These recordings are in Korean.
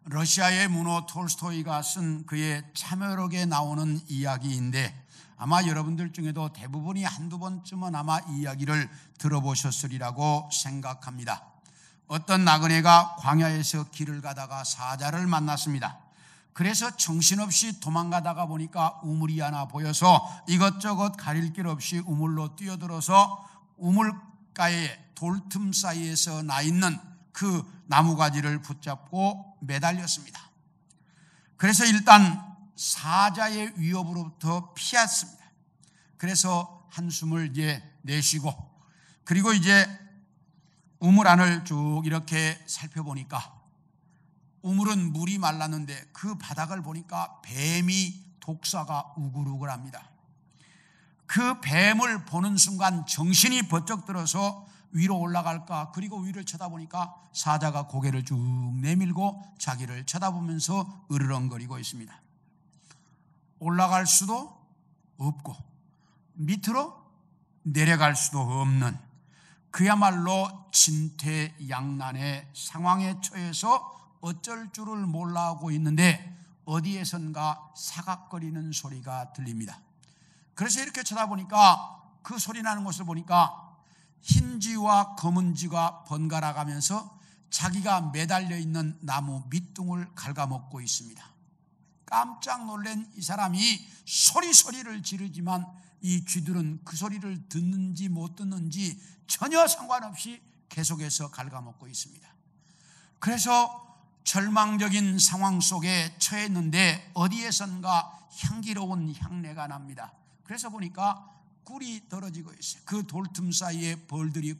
러시아의 문호 톨스토이가 쓴 그의 참여록에 나오는 이야기인데 아마 여러분들 중에도 대부분이 한두 번쯤은 아마 이 이야기를 들어보셨으리라고 생각합니다. 어떤 나그네가 광야에서 길을 가다가 사자를 만났습니다. 그래서 정신없이 도망가다가 보니까 우물이 하나 보여서 이것저것 가릴 길 없이 우물로 뛰어들어서 우물가에 돌틈 사이에서 나 있는 그 나무가지를 붙잡고 매달렸습니다. 그래서 일단 사자의 위협으로부터 피했습니다. 그래서 한숨을 내쉬고 그리고 우물 안을 쭉 이렇게 살펴보니까 우물은 물이 말랐는데 그 바닥을 보니까 뱀이 독사가 우글우글합니다. 그 뱀을 보는 순간 정신이 번쩍 들어서 위로 올라갈까, 그리고 위를 쳐다보니까 사자가 고개를 쭉 내밀고 자기를 쳐다보면서 으르렁거리고 있습니다. 올라갈 수도 없고 밑으로 내려갈 수도 없는 그야말로 진퇴양난의 상황에 처해서 어쩔 줄을 몰라 하고 있는데 어디에선가 사각거리는 소리가 들립니다. 그래서 이렇게 쳐다보니까 그 소리 나는 곳을 보니까 흰쥐와 검은쥐가 번갈아 가면서 자기가 매달려 있는 나무 밑둥을 갉아먹고 있습니다. 깜짝 놀란 이 사람이 소리를 지르지만 이 쥐들은 그 소리를 듣는지 못 듣는지 전혀 상관없이 계속해서 갉아먹고 있습니다. 그래서 절망적인 상황 속에 처했는데 어디에선가 향기로운 향내가 납니다. 그래서 보니까 꿀이 떨어지고 있어요. 그 돌틈 사이에 벌들이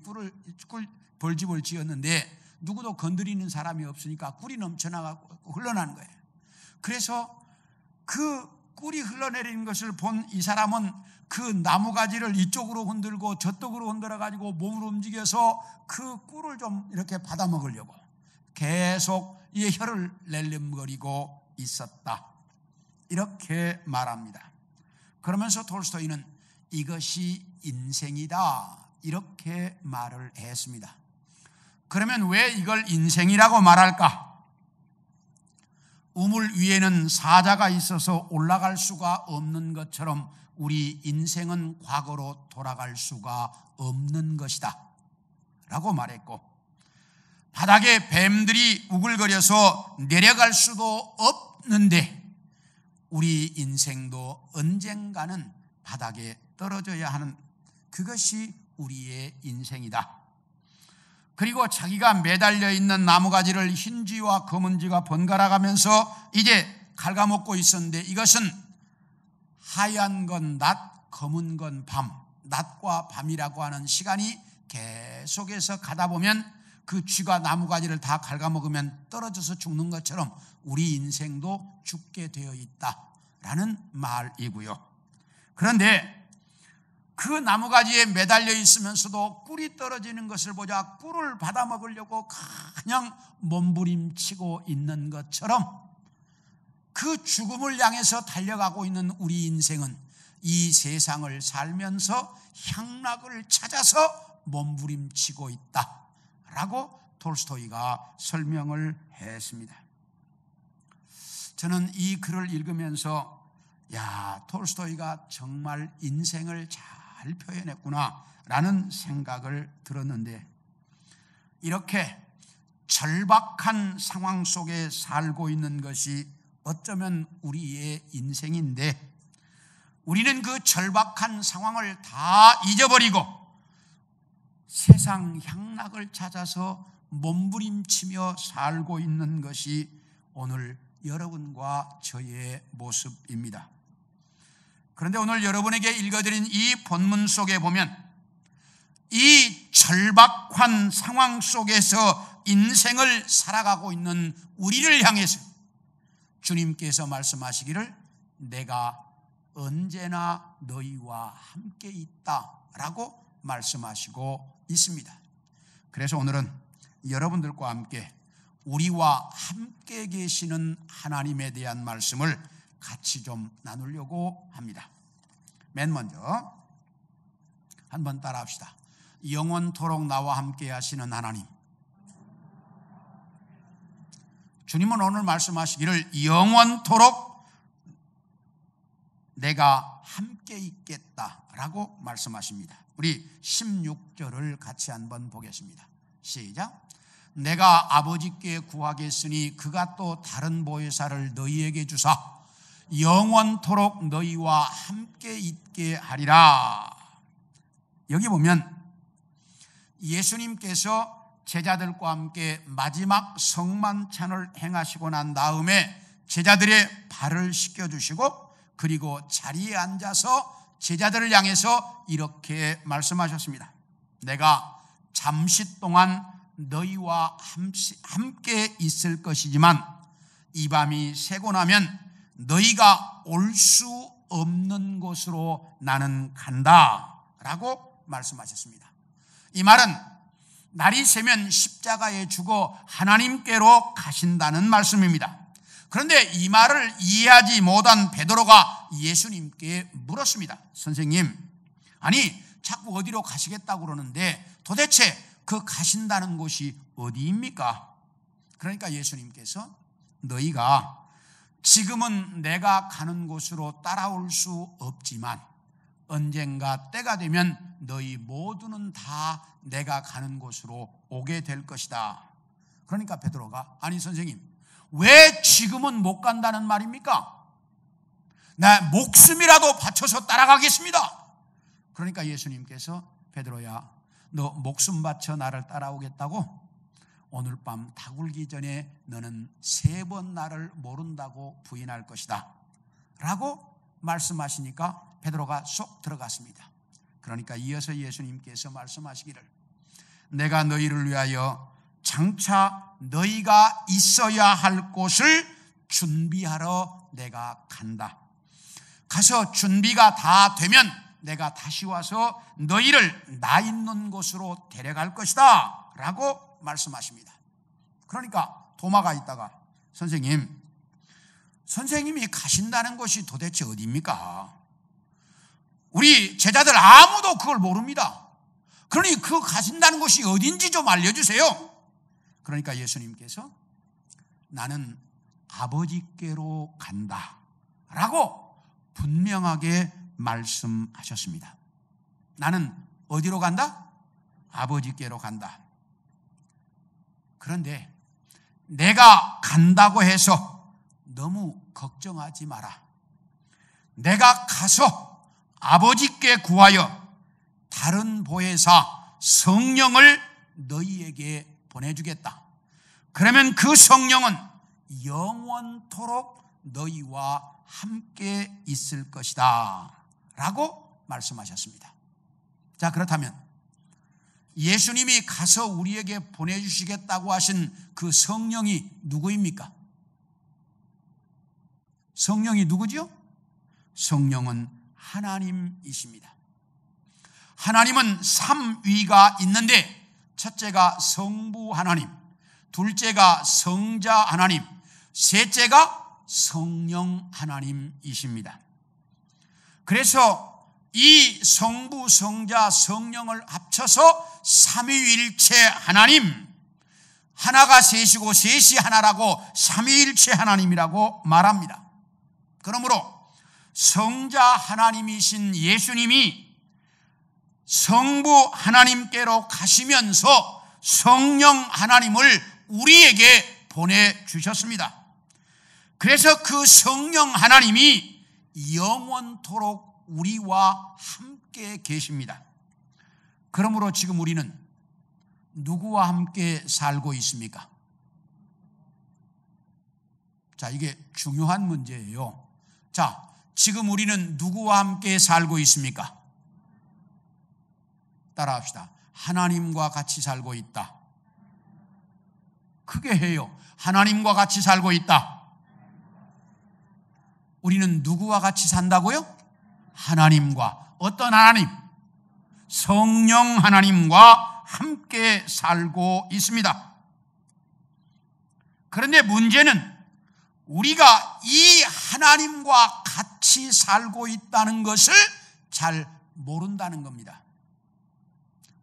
벌집을 지었는데 누구도 건드리는 사람이 없으니까 꿀이 넘쳐나가고 흘러나는 거예요. 그래서 그 꿀이 흘러내리는 것을 본 이 사람은 그 나무가지를 이쪽으로 흔들고 저쪽으로 흔들어가지고 몸을 움직여서 그 꿀을 좀 이렇게 받아먹으려고 계속 이 혀를 낼름거리고 있었다, 이렇게 말합니다. 그러면서 톨스토이는 이것이 인생이다, 이렇게 말을 했습니다. 그러면 왜 이걸 인생이라고 말할까? 우물 위에는 사자가 있어서 올라갈 수가 없는 것처럼 우리 인생은 과거로 돌아갈 수가 없는 것이다 라고 말했고, 바닥에 뱀들이 우글거려서 내려갈 수도 없는데 우리 인생도 언젠가는 바닥에 떨어져야 하는 그것이 우리의 인생이다. 그리고 자기가 매달려 있는 나무가지를 흰쥐와 검은쥐가 번갈아 가면서 이제 갉아먹고 있었는데 이것은 하얀 건 낮, 검은 건 밤, 낮과 밤이라고 하는 시간이 계속해서 가다 보면 그 쥐가 나무가지를 다 갉아먹으면 떨어져서 죽는 것처럼 우리 인생도 죽게 되어 있다라는 말이고요. 그런데 그 나무가지에 매달려 있으면서도 꿀이 떨어지는 것을 보자 꿀을 받아먹으려고 그냥 몸부림치고 있는 것처럼 그 죽음을 향해서 달려가고 있는 우리 인생은 이 세상을 살면서 향락을 찾아서 몸부림치고 있다라고 톨스토이가 설명을 했습니다. 저는 이 글을 읽으면서 톨스토이가 정말 인생을 잘 표현했구나 라는 생각을 들었는데, 이렇게 절박한 상황 속에 살고 있는 것이 어쩌면 우리의 인생인데 우리는 그 절박한 상황을 다 잊어버리고 세상 향락을 찾아서 몸부림치며 살고 있는 것이 오늘 여러분과 저의 모습입니다. 그런데 오늘 여러분에게 읽어드린 이 본문 속에 보면 이 절박한 상황 속에서 인생을 살아가고 있는 우리를 향해서 주님께서 말씀하시기를 내가 언제나 너희와 함께 있다라고 말씀하시고 있습니다. 그래서 오늘은 여러분들과 함께 우리와 함께 계시는 하나님에 대한 말씀을 같이 좀 나누려고 합니다. 맨 먼저 한번 따라 합시다. 영원토록 나와 함께 하시는 하나님, 주님은 오늘 말씀하시기를 영원토록 내가 함께 있겠다라고 말씀하십니다. 우리 16절을 같이 한번 보겠습니다. 시작. 내가 아버지께 구하겠으니 그가 또 다른 보혜사를 너희에게 주사 영원토록 너희와 함께 있게 하리라. 여기 보면 예수님께서 제자들과 함께 마지막 성만찬을 행하시고 난 다음에 제자들의 발을 씻겨주시고 그리고 자리에 앉아서 제자들을 향해서 이렇게 말씀하셨습니다. 내가 잠시 동안 너희와 함께 있을 것이지만 이 밤이 새고 나면 너희가 올 수 없는 곳으로 나는 간다 라고 말씀하셨습니다. 이 말은 날이 새면 십자가에 죽어 하나님께로 가신다는 말씀입니다. 그런데 이 말을 이해하지 못한 베드로가 예수님께 물었습니다. 선생님, 아니 자꾸 어디로 가시겠다고 그러는데 도대체 그 가신다는 곳이 어디입니까? 그러니까 예수님께서 너희가 지금은 내가 가는 곳으로 따라올 수 없지만 언젠가 때가 되면 너희 모두는 다 내가 가는 곳으로 오게 될 것이다. 그러니까 베드로가 아니 선생님, 왜 지금은 못 간다는 말입니까? 나 목숨이라도 바쳐서 따라가겠습니다. 그러니까 예수님께서 베드로야, 너 목숨 바쳐 나를 따라오겠다고? 오늘 밤 다 굴기 전에 너는 3번 나를 모른다고 부인할 것이다 라고 말씀하시니까 베드로가 쏙 들어갔습니다. 그러니까 이어서 예수님께서 말씀하시기를 내가 너희를 위하여 장차 너희가 있어야 할 곳을 준비하러 내가 간다. 가서 준비가 다 되면 내가 다시 와서 너희를 나 있는 곳으로 데려갈 것이다 라고 말씀하십니다. 그러니까 도마가 있다가 선생님이 가신다는 곳이 도대체 어디입니까? 우리 제자들 아무도 그걸 모릅니다. 그러니 그 가신다는 곳이 어딘지 좀 알려주세요. 그러니까 예수님께서 나는 아버지께로 간다 라고 분명하게 말씀하셨습니다. 나는 어디로 간다? 아버지께로 간다. 그런데 내가 간다고 해서 너무 걱정하지 마라. 내가 가서 아버지께 구하여 다른 보혜사 성령을 너희에게 보내주겠다. 그러면 그 성령은 영원토록 너희와 함께 있을 것이다 라고 말씀하셨습니다. 자, 그렇다면 예수님이 가서 우리에게 보내주시겠다고 하신 그 성령이 누구입니까? 성령이 누구죠? 성령은 하나님이십니다. 하나님은 3위가 있는데 첫째가 성부 하나님, 둘째가 성자 하나님, 셋째가 성령 하나님이십니다. 그래서 이 성부, 성자, 성령을 합쳐서 삼위일체 하나님, 하나가 셋이고 셋이 하나라고 삼위일체 하나님이라고 말합니다. 그러므로 성자 하나님이신 예수님이 성부 하나님께로 가시면서 성령 하나님을 우리에게 보내주셨습니다. 그래서 그 성령 하나님이 영원토록 우리와 함께 계십니다. 그러므로 지금 우리는 누구와 함께 살고 있습니까? 자, 이게 중요한 문제예요. 자, 지금 우리는 누구와 함께 살고 있습니까? 따라합시다. 하나님과 같이 살고 있다. 크게 해요. 하나님과 같이 살고 있다. 우리는 누구와 같이 산다고요? 하나님과. 어떤 하나님? 성령 하나님과 함께 살고 있습니다. 그런데 문제는 우리가 이 하나님과 같이 살고 있다는 것을 잘 모른다는 겁니다.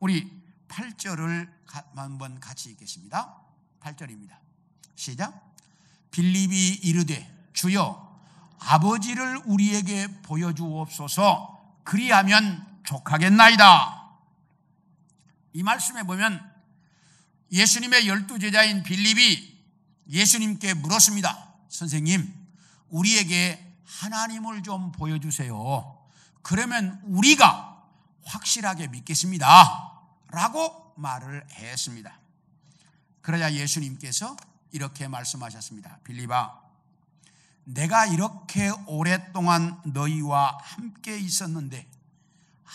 우리 8절을 한번 같이 읽겠습니다. 8절입니다. 시작. 빌립이 이르되 주여 아버지를 우리에게 보여주옵소서 그리하면 족하겠나이다. 이 말씀에 보면 예수님의 12제자인 빌립이 예수님께 물었습니다. 선생님, 우리에게 하나님을 좀 보여주세요. 그러면 우리가 확실하게 믿겠습니다. 라고 말을 했습니다. 그러자 예수님께서 이렇게 말씀하셨습니다. 빌립아, 내가 이렇게 오랫동안 너희와 함께 있었는데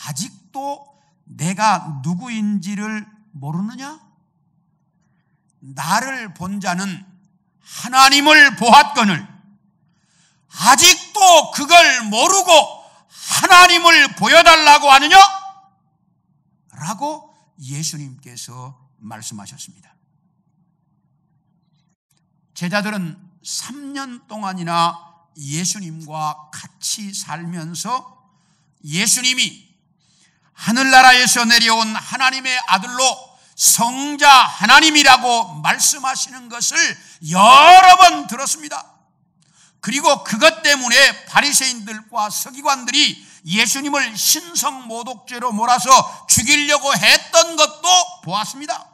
아직도 내가 누구인지를 모르느냐? 나를 본 자는 하나님을 보았거늘 아직도 그걸 모르고 하나님을 보여달라고 하느냐? 라고 예수님께서 말씀하셨습니다. 제자들은 3년 동안이나 예수님과 같이 살면서 예수님이 하늘나라에서 내려온 하나님의 아들로 성자 하나님이라고 말씀하시는 것을 여러 번 들었습니다. 그리고 그것 때문에 바리새인들과 서기관들이 예수님을 신성모독죄로 몰아서 죽이려고 했던 것도 보았습니다.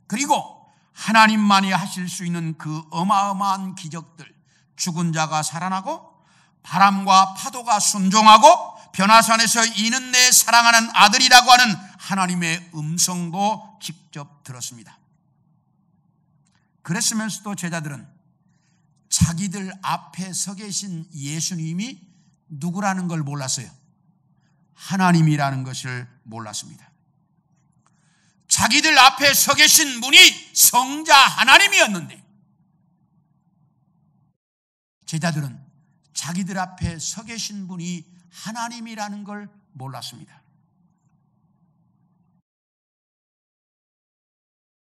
그리고 하나님만이 하실 수 있는 그 어마어마한 기적들, 죽은 자가 살아나고 바람과 파도가 순종하고 변화산에서 이는 내 사랑하는 아들이라고 하는 하나님의 음성도 직접 들었습니다. 그랬으면서도 제자들은 자기들 앞에 서 계신 예수님이 누구라는 걸 몰랐어요. 하나님이라는 것을 몰랐습니다. 자기들 앞에 서 계신 분이 성자 하나님이었는데 제자들은 자기들 앞에 서 계신 분이 하나님이라는 걸 몰랐습니다.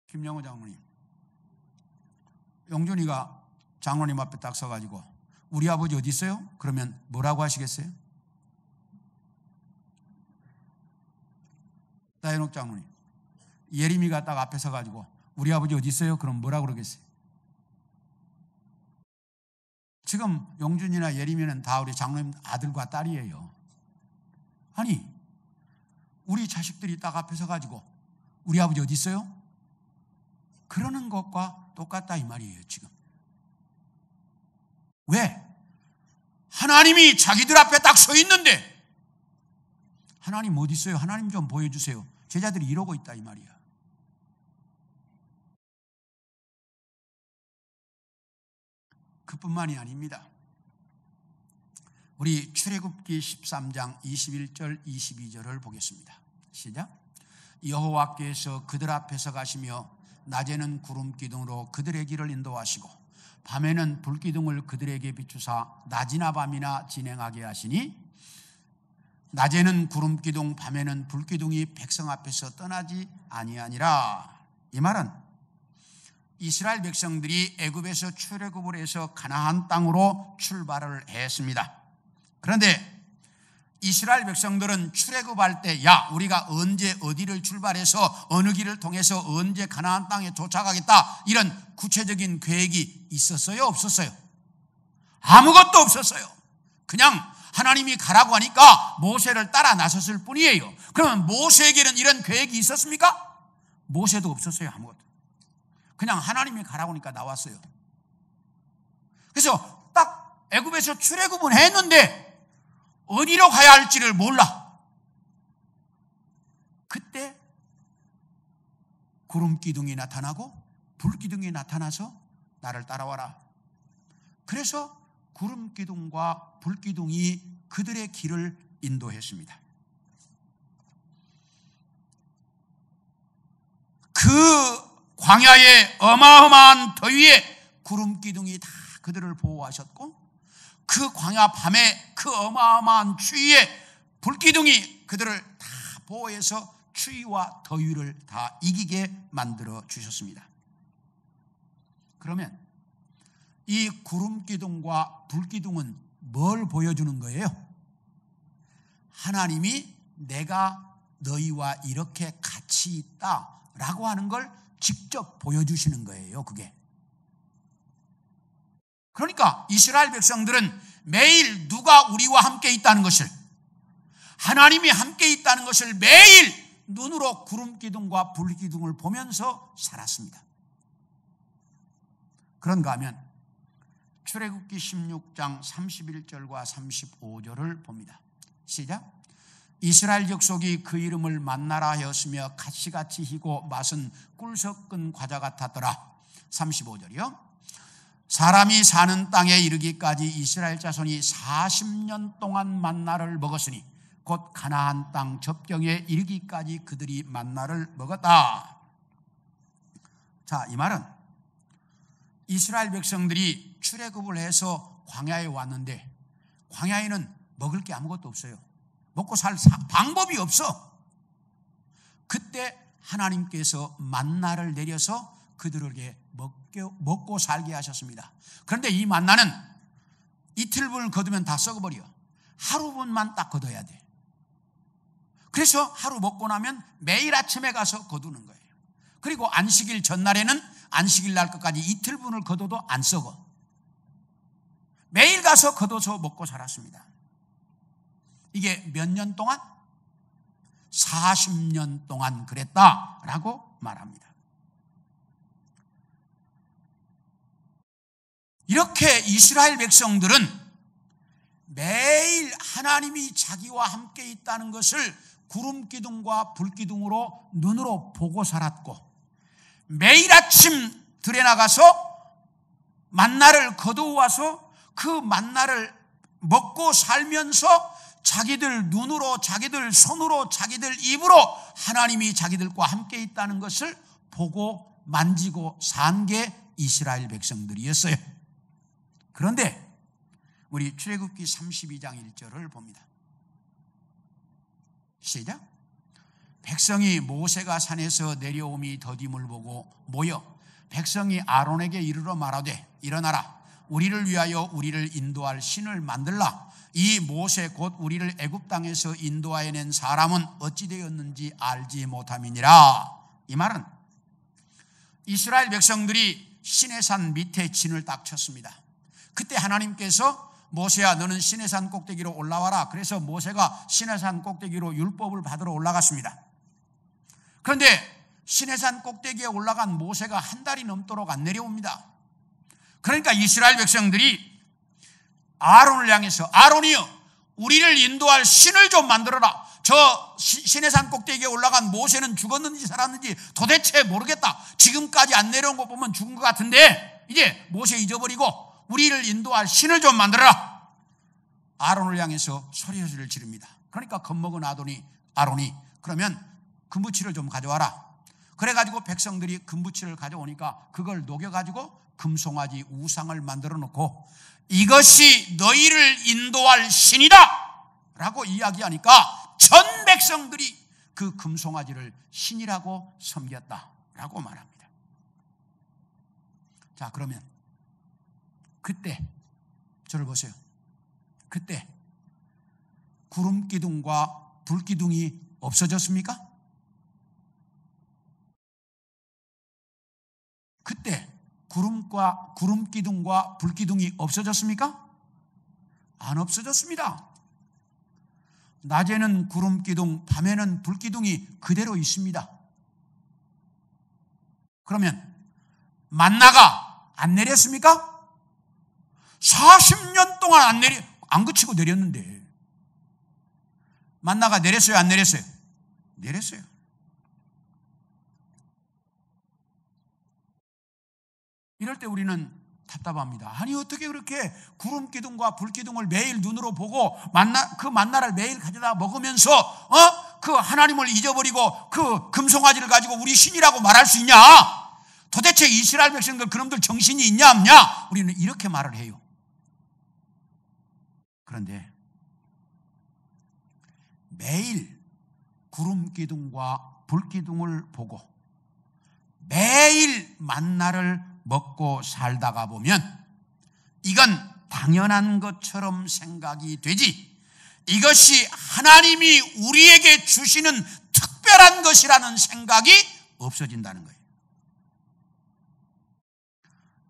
김영호 장로님, 영준이가 장로님 앞에 딱 서가지고 우리 아버지 어디 있어요? 그러면 뭐라고 하시겠어요? 다현옥 장로님, 예림이가 딱 앞에 서가지고 우리 아버지 어디 있어요? 그럼 뭐라고 그러겠어요? 지금 영준이나 예림이는 다 우리 장로님 아들과 딸이에요. 아니, 우리 자식들이 딱 앞에 서가지고 우리 아버지 어디 있어요? 그러는 것과 똑같다 이 말이에요. 지금 왜? 하나님이 자기들 앞에 딱 서 있는데 하나님 어디 있어요? 하나님 좀 보여주세요. 제자들이 이러고 있다 이 말이야. 그뿐만이 아닙니다. 우리 출애굽기 13장 21절 22절을 보겠습니다. 시작. 여호와께서 그들 앞에서 가시며 낮에는 구름 기둥으로 그들의 길을 인도하시고 밤에는 불기둥을 그들에게 비추사 낮이나 밤이나 진행하게 하시니 낮에는 구름 기둥 밤에는 불기둥이 백성 앞에서 떠나지 아니하니라. 이 말은 이스라엘 백성들이 애굽에서 출애굽을 해서 가나안 땅으로 출발을 했습니다. 그런데 이스라엘 백성들은 출애굽할 때 야, 우리가 언제 어디를 출발해서 어느 길을 통해서 언제 가나안 땅에 도착하겠다 이런 구체적인 계획이 있었어요? 없었어요? 아무것도 없었어요. 그냥 하나님이 가라고 하니까 모세를 따라 나섰을 뿐이에요. 그러면 모세에게는 이런 계획이 있었습니까? 모세도 없었어요. 아무것도. 그냥 하나님이 가라고 하니까 나왔어요. 그래서 딱 애굽에서 출애굽은 했는데 어디로 가야 할지를 몰라. 그때 구름 기둥이 나타나고 불 기둥이 나타나서 나를 따라와라. 그래서 구름 기둥과 불 기둥이 그들의 길을 인도했습니다. 그 광야의 어마어마한 더위에 구름 기둥이 다 그들을 보호하셨고 그 광야 밤에 그 어마어마한 추위에 불기둥이 그들을 다 보호해서 추위와 더위를 다 이기게 만들어 주셨습니다. 그러면 이 구름기둥과 불기둥은 뭘 보여주는 거예요? 하나님이 내가 너희와 이렇게 같이 있다라고 하는 걸 직접 보여주시는 거예요. 그게 그러니까 이스라엘 백성들은 매일 누가 우리와 함께 있다는 것을, 하나님이 함께 있다는 것을 매일 눈으로 구름 기둥과 불 기둥을 보면서 살았습니다. 그런가 하면 출애굽기 16장 31절과 35절을 봅니다. 시작. 이스라엘 족속이 그 이름을 만나라 하였으며 가시같이 희고 맛은 꿀 섞은 과자 같았더라. 35절이요. 사람이 사는 땅에 이르기까지 이스라엘 자손이 40년 동안 만나를 먹었으니 곧 가나안 땅 접경에 이르기까지 그들이 만나를 먹었다. 자, 이 말은 이스라엘 백성들이 출애굽을 해서 광야에 왔는데 광야에는 먹을 게 아무것도 없어요. 먹고 살 방법이 없어. 그때 하나님께서 만나를 내려서 그들에게 먹고 살게 하셨습니다. 그런데 이 만나는 이틀분을 거두면 다 썩어버려. 하루분만 딱 거둬야 돼. 그래서 하루 먹고 나면 매일 아침에 가서 거두는 거예요. 그리고 안식일 전날에는 안식일 날 것까지 이틀분을 거둬도 안 썩어. 매일 가서 거둬서 먹고 살았습니다. 이게 몇 년 동안? 40년 동안 그랬다라고 말합니다. 이렇게 이스라엘 백성들은 매일 하나님이 자기와 함께 있다는 것을 구름 기둥과 불 기둥으로 눈으로 보고 살았고, 매일 아침 들에 나가서 만나를 거두어와서 그 만나를 먹고 살면서 자기들 눈으로, 자기들 손으로, 자기들 입으로 하나님이 자기들과 함께 있다는 것을 보고 만지고 산 게 이스라엘 백성들이었어요. 그런데 우리 출애굽기 32장 1절을 봅니다. 시작. 백성이 모세가 산에서 내려옴이 더딤을 보고 모여 백성이 아론에게 이르러 말하되 일어나라, 우리를 위하여 우리를 인도할 신을 만들라. 이 모세 곧 우리를 애굽 땅에서 인도하여 낸 사람은 어찌 되었는지 알지 못함이니라. 이 말은 이스라엘 백성들이 시내산 밑에 진을 딱 쳤습니다. 그때 하나님께서 모세야 너는 시내산 꼭대기로 올라와라. 그래서 모세가 시내산 꼭대기로 율법을 받으러 올라갔습니다. 그런데 시내산 꼭대기에 올라간 모세가 한 달이 넘도록 안 내려옵니다. 그러니까 이스라엘 백성들이 아론을 향해서 아론이여 우리를 인도할 신을 좀 만들어라. 저 시내산 꼭대기에 올라간 모세는 죽었는지 살았는지 도대체 모르겠다. 지금까지 안 내려온 거 보면 죽은 것 같은데 이제 모세 잊어버리고 우리를 인도할 신을 좀 만들어라. 아론을 향해서 소리를 지릅니다. 그러니까 겁먹은 아론이 그러면 금부치를 좀 가져와라. 그래가지고 백성들이 금부치를 가져오니까 그걸 녹여가지고 금송아지 우상을 만들어 놓고 이것이 너희를 인도할 신이다 라고 이야기하니까 전 백성들이 그 금송아지를 신이라고 섬겼다라고 말합니다. 자, 그러면 그때 저를 보세요. 그때 구름 기둥과 불 기둥이 없어졌습니까? 그때 구름 기둥과 불 기둥이 없어졌습니까? 안 없어졌습니다. 낮에는 구름 기둥, 밤에는 불 기둥이 그대로 있습니다. 그러면 만나가 안 내렸습니까? 40년 동안 안 그치고 내렸는데 만나가 내렸어요, 안 내렸어요? 내렸어요. 이럴 때 우리는 답답합니다. 아니 어떻게 그렇게 구름 기둥과 불 기둥을 매일 눈으로 보고 그 만나를 매일 가져다 먹으면서 그 하나님을 잊어버리고 그 금송아지를 가지고 우리 신이라고 말할 수 있냐? 도대체 이스라엘 백성들 그놈들 정신이 있냐 없냐? 우리는 이렇게 말을 해요. 그런데 매일 구름 기둥과 불 기둥을 보고 매일 만나를 먹고 살다가 보면 이건 당연한 것처럼 생각이 되지 이것이 하나님이 우리에게 주시는 특별한 것이라는 생각이 없어진다는 거예요.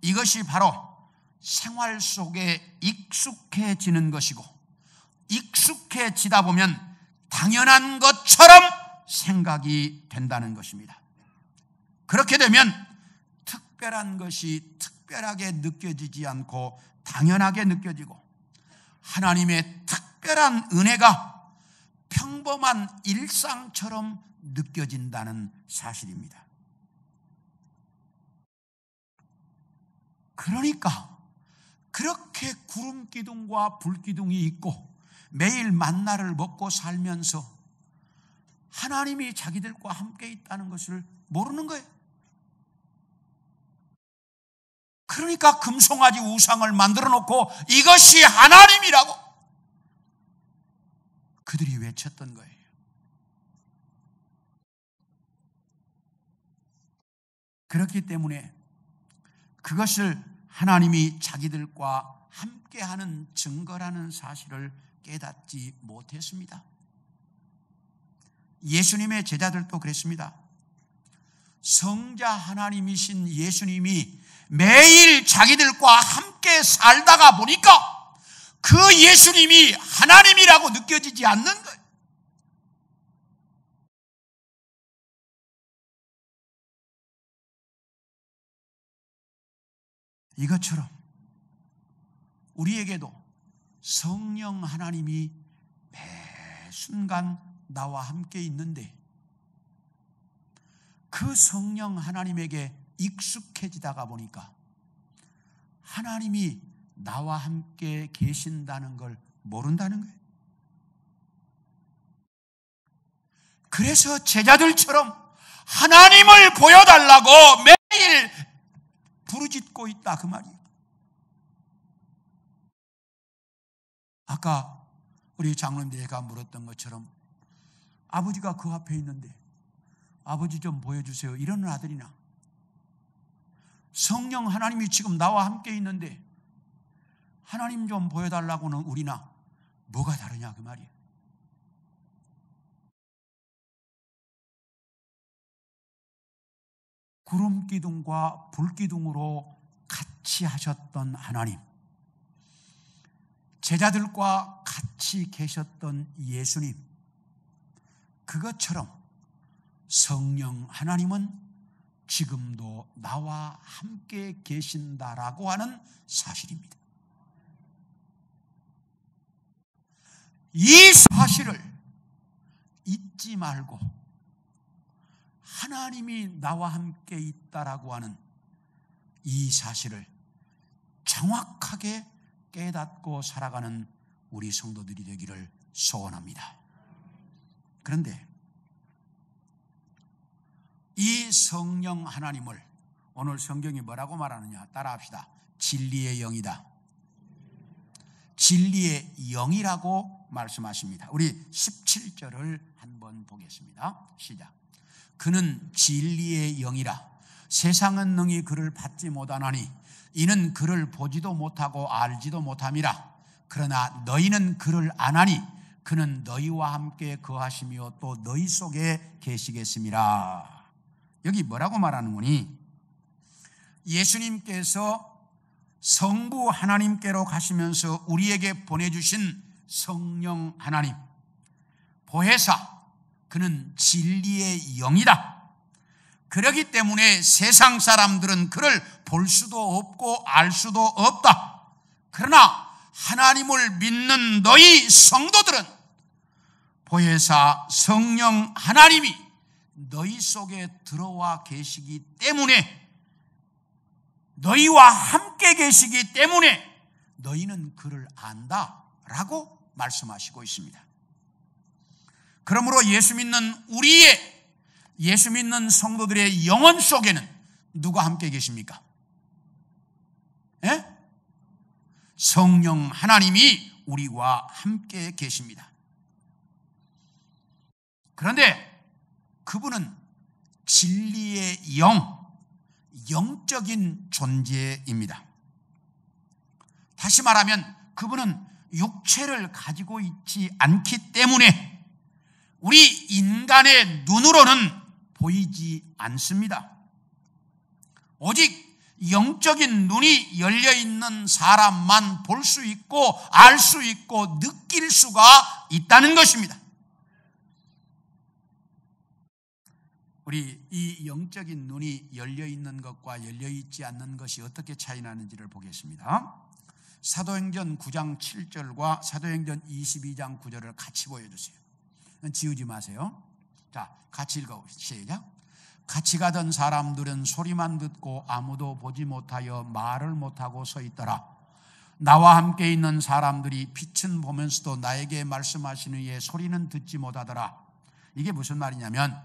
이것이 바로 생활 속에 익숙해지는 것이고, 익숙해지다 보면 당연한 것처럼 생각이 된다는 것입니다. 그렇게 되면 특별한 것이 특별하게 느껴지지 않고 당연하게 느껴지고, 하나님의 특별한 은혜가 평범한 일상처럼 느껴진다는 사실입니다. 그러니까 그렇게 구름 기둥과 불 기둥이 있고 매일 만나를 먹고 살면서 하나님이 자기들과 함께 있다는 것을 모르는 거예요. 그러니까 금송아지 우상을 만들어 놓고 이것이 하나님이라고 그들이 외쳤던 거예요. 그렇기 때문에 그것을 하나님이 자기들과 함께하는 증거라는 사실을 깨닫지 못했습니다. 예수님의 제자들도 그랬습니다. 성자 하나님이신 예수님이 매일 자기들과 함께 살다가 보니까 그 예수님이 하나님이라고 느껴지지 않는 거예요. 이것처럼 우리에게도 성령 하나님이 매 순간 나와 함께 있는데, 그 성령 하나님에게 익숙해지다가 보니까 하나님이 나와 함께 계신다는 걸 모른다는 거예요. 그래서 제자들처럼 하나님을 보여달라고 매일 부르짖고 있다, 그 말이에요. 아까 우리 장로님들이가 물었던 것처럼 아버지가 그 앞에 있는데 아버지 좀 보여주세요 이러는 아들이나, 성령 하나님이 지금 나와 함께 있는데 하나님 좀 보여달라고는 우리나 뭐가 다르냐, 그 말이에요. 구름 기둥과 불 기둥으로 같이 하셨던 하나님, 제자들과 같이 계셨던 예수님, 그것처럼 성령 하나님은 지금도 나와 함께 계신다라고 하는 사실입니다. 이 사실을 잊지 말고 하나님이 나와 함께 있다라고 하는 이 사실을 정확하게 깨닫고 살아가는 우리 성도들이 되기를 소원합니다. 그런데 이 성령 하나님을 오늘 성경이 뭐라고 말하느냐, 따라합시다. 진리의 영이다. 진리의 영이라고 말씀하십니다. 우리 17절을 한번 보겠습니다. 시작. 그는 진리의 영이라. 세상은 능히 그를 받지 못하나니 이는 그를 보지도 못하고 알지도 못함이라. 그러나 너희는 그를 아나니 그는 너희와 함께 거하시며 또 너희 속에 계시겠음이라. 여기 뭐라고 말하는 거니? 예수님께서 성부 하나님께로 가시면서 우리에게 보내주신 성령 하나님, 보혜사, 그는 진리의 영이다. 그렇기 때문에 세상 사람들은 그를 볼 수도 없고 알 수도 없다. 그러나 하나님을 믿는 너희 성도들은 보혜사 성령 하나님이 너희 속에 들어와 계시기 때문에, 너희와 함께 계시기 때문에 너희는 그를 안다라고 말씀하시고 있습니다. 그러므로 예수 믿는 성도들의 영혼 속에는 누가 함께 계십니까? 예? 성령 하나님이 우리와 함께 계십니다. 그런데 그분은 진리의 영적인 존재입니다. 다시 말하면 그분은 육체를 가지고 있지 않기 때문에 우리 인간의 눈으로는 보이지 않습니다. 오직 영적인 눈이 열려있는 사람만 볼 수 있고 알 수 있고 느낄 수가 있다는 것입니다. 우리 이 영적인 눈이 열려있는 것과 열려있지 않는 것이 어떻게 차이 나는지를 보겠습니다. 사도행전 9장 7절과 사도행전 22장 9절을 같이 보여주세요. 지우지 마세요. 자, 같이 읽어보시죠. 시작. 같이 가던 사람들은 소리만 듣고 아무도 보지 못하여 말을 못하고 서 있더라. 나와 함께 있는 사람들이 빛은 보면서도 나에게 말씀하시는 이에 소리는 듣지 못하더라. 이게 무슨 말이냐면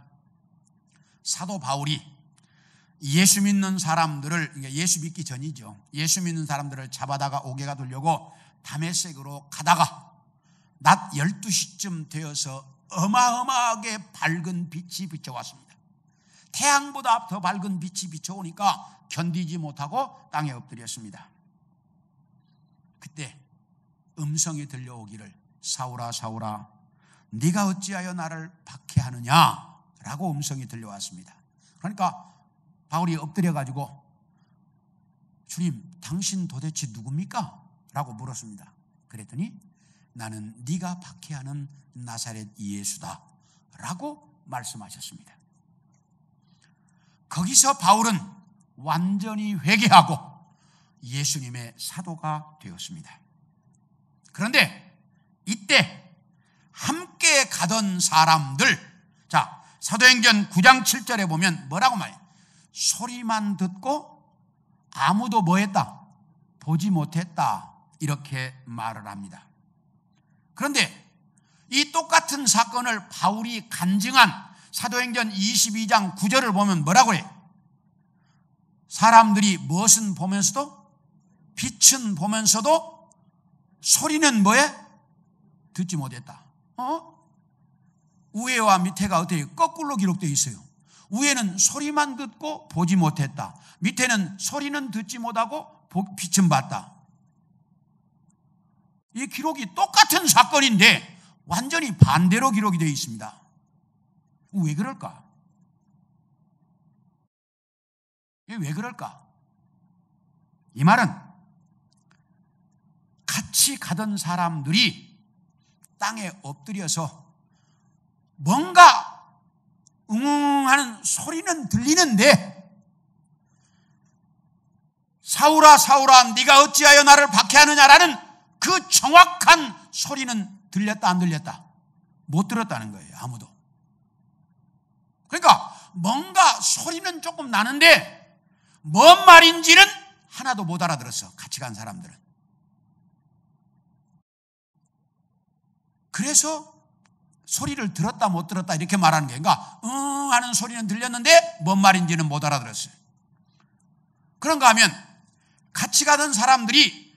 사도 바울이 예수 믿는 사람들을, 예수 믿기 전이죠. 예수 믿는 사람들을 잡아다가 오게가 돌려고 다메섹으로 가다가 낮 12시쯤 되어서 어마어마하게 밝은 빛이 비춰왔습니다. 태양보다 더 밝은 빛이 비춰오니까 견디지 못하고 땅에 엎드렸습니다. 그때 음성이 들려오기를 사울아 사울아 네가 어찌하여 나를 박해하느냐 라고 음성이 들려왔습니다. 그러니까 바울이 엎드려가지고 주님 당신 도대체 누굽니까? 라고 물었습니다. 그랬더니 나는 네가 박해하는 나사렛 예수다 라고 말씀하셨습니다. 거기서 바울은 완전히 회개하고 예수님의 사도가 되었습니다. 그런데 이때 함께 가던 사람들, 자, 사도행전 9장 7절에 보면 뭐라고 말해요? 소리만 듣고 아무도 뭐 했다? 보지 못했다. 이렇게 말을 합니다. 그런데 이 똑같은 사건을 바울이 간증한 사도행전 22장 9절을 보면 뭐라고 해요? 사람들이 무엇은 보면서도 빛은 보면서도 소리는 뭐에? 듣지 못했다. 위에와 밑에가 어떻게 거꾸로 기록되어 있어요. 위에는 소리만 듣고 보지 못했다. 밑에는 소리는 듣지 못하고 빛은 봤다. 이 기록이 똑같은 사건인데 완전히 반대로 기록이 되어 있습니다. 왜 그럴까? 왜 그럴까? 이 말은 같이 가던 사람들이 땅에 엎드려서 뭔가 응응하는 소리는 들리는데 사울아 사울아 네가 어찌하여 나를 박해하느냐라는 그 정확한 소리는 들렸다 안 들렸다? 못 들었다는 거예요. 아무도. 그러니까 뭔가 소리는 조금 나는데 뭔 말인지는 하나도 못 알아들었어. 같이 간 사람들은. 그래서 소리를 들었다 못 들었다 이렇게 말하는 거예요. 그러니까 응 하는 소리는 들렸는데 뭔 말인지는 못 알아들었어요. 그런가 하면 같이 가던 사람들이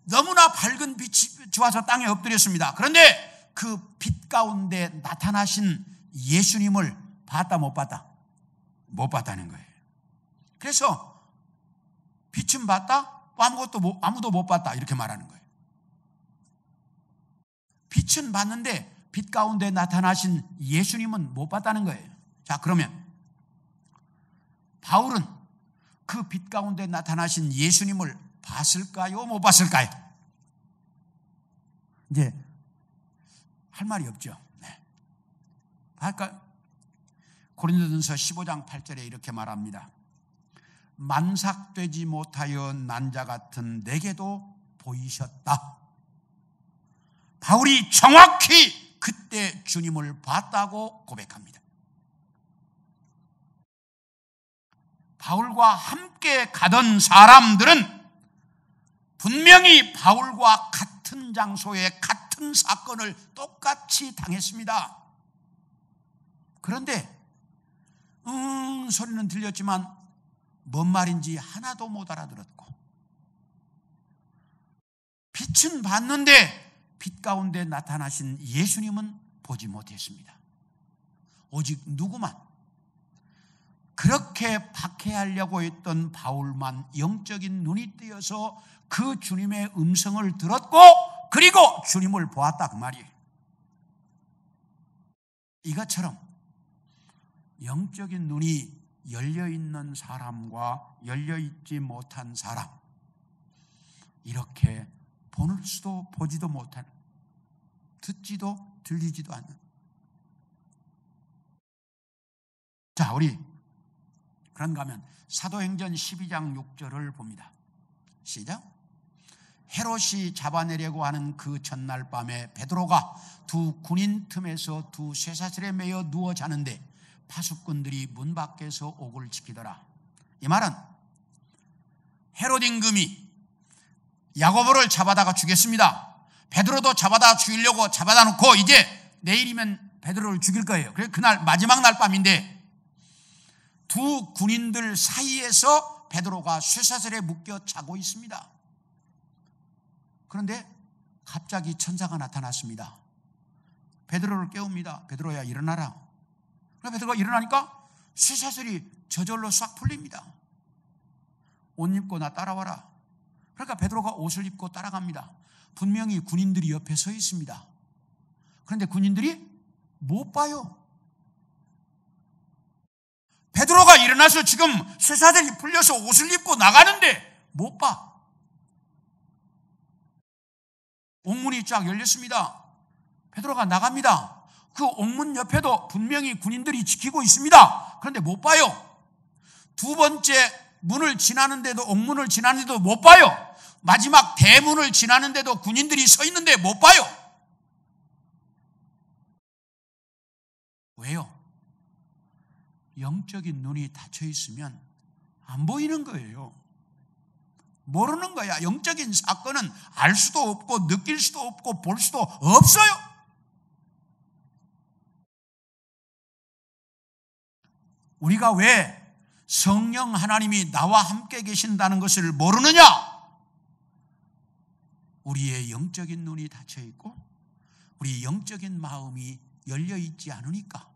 너무나 밝은 빛이 좋아서 땅에 엎드렸습니다. 그런데 그 빛 가운데 나타나신 예수님을 봤다 못 봤다? 못 봤다는 거예요. 그래서 빛은 봤다? 아무도 못 봤다 이렇게 말하는 거예요. 빛은 봤는데 빛 가운데 나타나신 예수님은 못 봤다는 거예요. 자, 그러면 바울은 그 빛 가운데 나타나신 예수님을 봤을까요? 못 봤을까요? 이제 할 말이 없죠. 네. 할까? 고린도전서 15장 8절에 이렇게 말합니다. 만삭되지 못하여 난 자 같은 내게도 보이셨다. 바울이 정확히 그때 주님을 봤다고 고백합니다. 바울과 함께 가던 사람들은 분명히 바울과 같은 장소에 같은 사건을 똑같이 당했습니다. 그런데 소리는 들렸지만 뭔 말인지 하나도 못 알아들었고 빛은 봤는데 빛 가운데 나타나신 예수님은 보지 못했습니다. 오직 누구만 그렇게 박해하려고 했던 바울만 영적인 눈이 뜨여서 그 주님의 음성을 들었고 그리고 주님을 보았다 그 말이에요. 이것처럼 영적인 눈이 열려있는 사람과 열려있지 못한 사람, 이렇게 보는 수도 보지도 못하는, 듣지도 들리지도 않는. 자, 우리 그런가 하면 사도행전 12장 6절을 봅니다. 시작. 헤롯이 잡아내려고 하는 그 전날 밤에 베드로가 두 군인 틈에서 두 쇠사슬에 매여 누워 자는데 파수꾼들이 문 밖에서 옥을 지키더라. 이 말은 헤롯 임금이 야고보를 잡아다가 죽였습니다. 베드로도 잡아다 죽이려고 잡아다 놓고 이제 내일이면 베드로를 죽일 거예요. 그래서 그날 마지막 날 밤인데 두 군인들 사이에서 베드로가 쇠사슬에 묶여 자고 있습니다. 그런데 갑자기 천사가 나타났습니다. 베드로를 깨웁니다. 베드로야, 일어나라. 베드로가 일어나니까 쇠사슬이 저절로 싹 풀립니다. 옷 입고 나 따라와라. 그러니까 베드로가 옷을 입고 따라갑니다. 분명히 군인들이 옆에 서 있습니다. 그런데 군인들이 못 봐요. 베드로가 일어나서 지금 쇠사슬이 풀려서 옷을 입고 나가는데 못 봐. 옥문이 쫙 열렸습니다. 베드로가 나갑니다. 그 옥문 옆에도 분명히 군인들이 지키고 있습니다. 그런데 못 봐요. 두 번째 문을 지나는데도, 옥문을 지나는데도 못 봐요. 마지막 대문을 지나는데도 군인들이 서 있는데 못 봐요. 왜요? 영적인 눈이 닫혀 있으면 안 보이는 거예요. 모르는 거야. 영적인 사건은 알 수도 없고 느낄 수도 없고 볼 수도 없어요. 우리가 왜 성령 하나님이 나와 함께 계신다는 것을 모르느냐? 우리의 영적인 눈이 닫혀 있고 우리 영적인 마음이 열려 있지 않으니까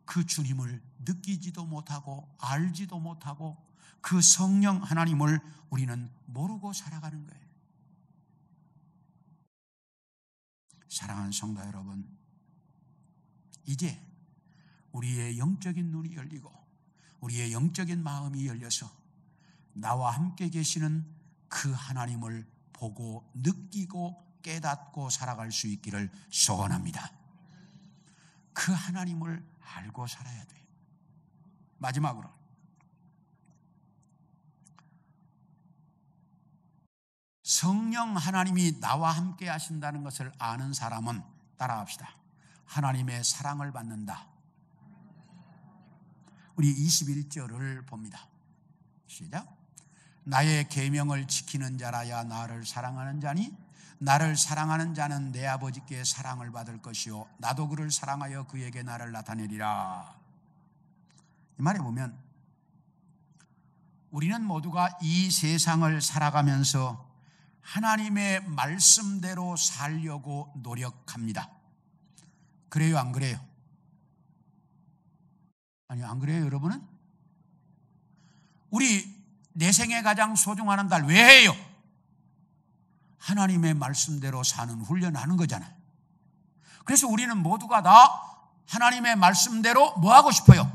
그 주님을 느끼지도 못하고 알지도 못하고 그 성령 하나님을 우리는 모르고 살아가는 거예요. 사랑하는 성도 여러분, 이제 우리의 영적인 눈이 열리고 우리의 영적인 마음이 열려서 나와 함께 계시는 그 하나님을 보고 느끼고 깨닫고 살아갈 수 있기를 소원합니다. 그 하나님을 알고 살아야 돼요. 마지막으로 성령 하나님이 나와 함께 하신다는 것을 아는 사람은 따라합시다. 하나님의 사랑을 받는다. 우리 21절을 봅니다. 시작. 나의 계명을 지키는 자라야 나를 사랑하는 자니 나를 사랑하는 자는 내 아버지께 사랑을 받을 것이요 나도 그를 사랑하여 그에게 나를 나타내리라. 이 말에 보면 우리는 모두가 이 세상을 살아가면서 하나님의 말씀대로 살려고 노력합니다. 그래요, 안 그래요? 아니, 안 그래요, 여러분은? 우리 내 생에 가장 소중한 한 달 왜 해요? 하나님의 말씀대로 사는 훈련하는 거잖아요. 그래서 우리는 모두가 다 하나님의 말씀대로 뭐 하고 싶어요?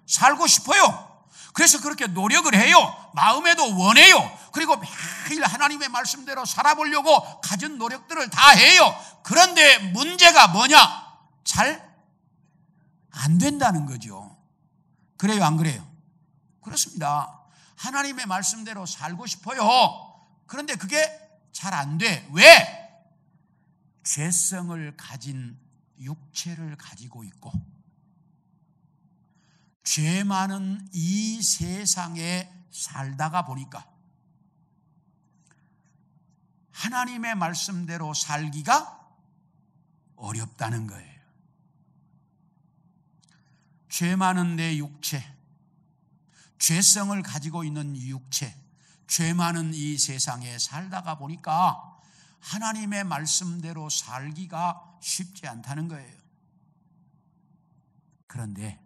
살고 싶어요. 그래서 그렇게 노력을 해요. 마음에도 원해요. 그리고 매일 하나님의 말씀대로 살아보려고 가진 노력들을 다 해요. 그런데 문제가 뭐냐? 잘 안 된다는 거죠. 그래요, 안 그래요? 그렇습니다. 하나님의 말씀대로 살고 싶어요. 그런데 그게 잘 안 돼. 왜? 죄성을 가진 육체를 가지고 있고 죄 많은 이 세상에 살다가 보니까 하나님의 말씀대로 살기가 어렵다는 거예요. 죄 많은 내 육체, 죄성을 가지고 있는 육체, 죄 많은 이 세상에 살다가 보니까 하나님의 말씀대로 살기가 쉽지 않다는 거예요. 그런데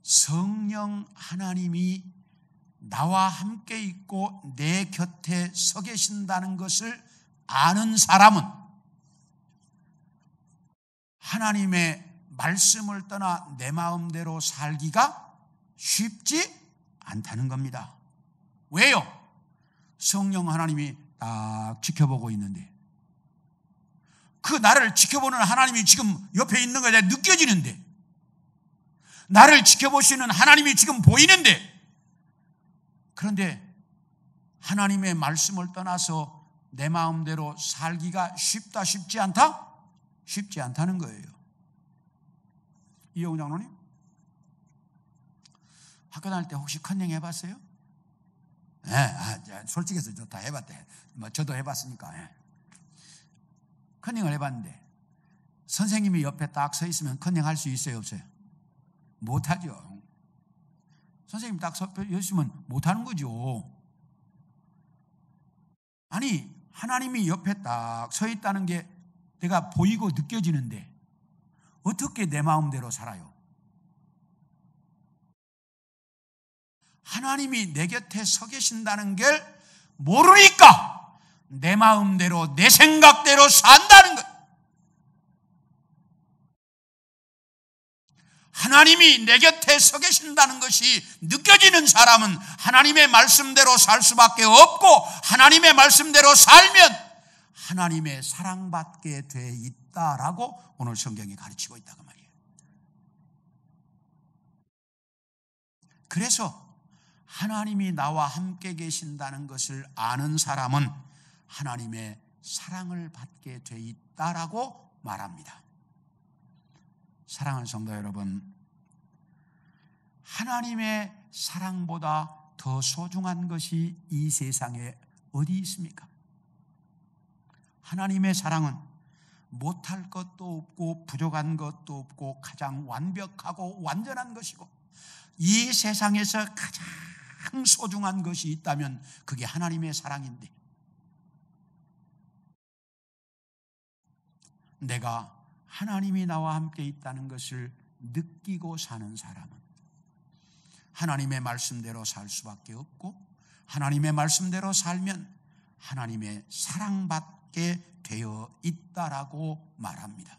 성령 하나님이 나와 함께 있고 내 곁에 서 계신다는 것을 아는 사람은 하나님의 말씀을 떠나 내 마음대로 살기가 쉽지 않다는 겁니다. 왜요? 성령 하나님이 딱 지켜보고 있는데, 그 나를 지켜보는 하나님이 지금 옆에 있는 거에 느껴지는데, 나를 지켜보시는 하나님이 지금 보이는데, 그런데 하나님의 말씀을 떠나서 내 마음대로 살기가 쉽다, 쉽지 않다? 쉽지 않다는 거예요. 이영훈 장로님, 학교 다닐 때 혹시 컨닝 해봤어요? 네, 솔직해서 저 다 해봤대. 저도 해봤으니까. 컨닝을 해봤는데 선생님이 옆에 딱 서 있으면 컨닝 할 수 있어요, 없어요? 못하죠. 선생님 딱 서 있으면 못하는 거죠. 아니, 하나님이 옆에 딱 서 있다는 게 내가 보이고 느껴지는데 어떻게 내 마음대로 살아요? 하나님이 내 곁에 서 계신다는 걸 모르니까 내 마음대로 내 생각대로 산다는 것. 하나님이 내 곁에 서 계신다는 것이 느껴지는 사람은 하나님의 말씀대로 살 수밖에 없고, 하나님의 말씀대로 살면 하나님의 사랑받게 돼 있다라고 오늘 성경이 가르치고 있다고 말이에요. 그래서 하나님이 나와 함께 계신다는 것을 아는 사람은 하나님의 사랑을 받게 돼 있다라고 말합니다. 사랑하는 성도 여러분, 하나님의 사랑보다 더 소중한 것이 이 세상에 어디 있습니까? 하나님의 사랑은 못할 것도 없고 부족한 것도 없고 가장 완벽하고 완전한 것이고, 이 세상에서 가장 소중한 것이 있다면 그게 하나님의 사랑인데, 내가 하나님이 나와 함께 있다는 것을 느끼고 사는 사람은 하나님의 말씀대로 살 수밖에 없고, 하나님의 말씀대로 살면 하나님의 사랑받게 되어 있다라고 말합니다.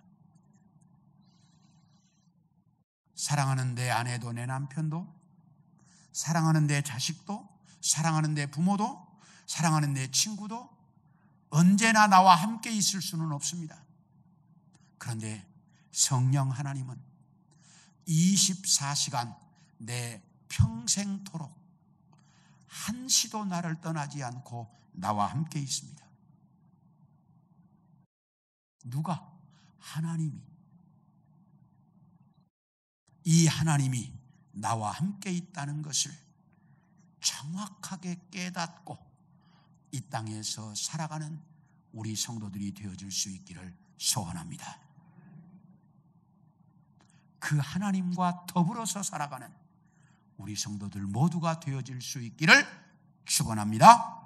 사랑하는 내 아내도 내 남편도, 사랑하는 내 자식도, 사랑하는 내 부모도, 사랑하는 내 친구도 언제나 나와 함께 있을 수는 없습니다. 그런데 성령 하나님은 24시간 내 평생토록 한시도 나를 떠나지 않고 나와 함께 있습니다. 누가? 하나님이. 이 하나님이 나와 함께 있다는 것을 정확하게 깨닫고 이 땅에서 살아가는 우리 성도들이 되어줄 수 있기를 소원합니다. 그 하나님과 더불어서 살아가는 우리 성도들 모두가 되어질 수 있기를 축원합니다.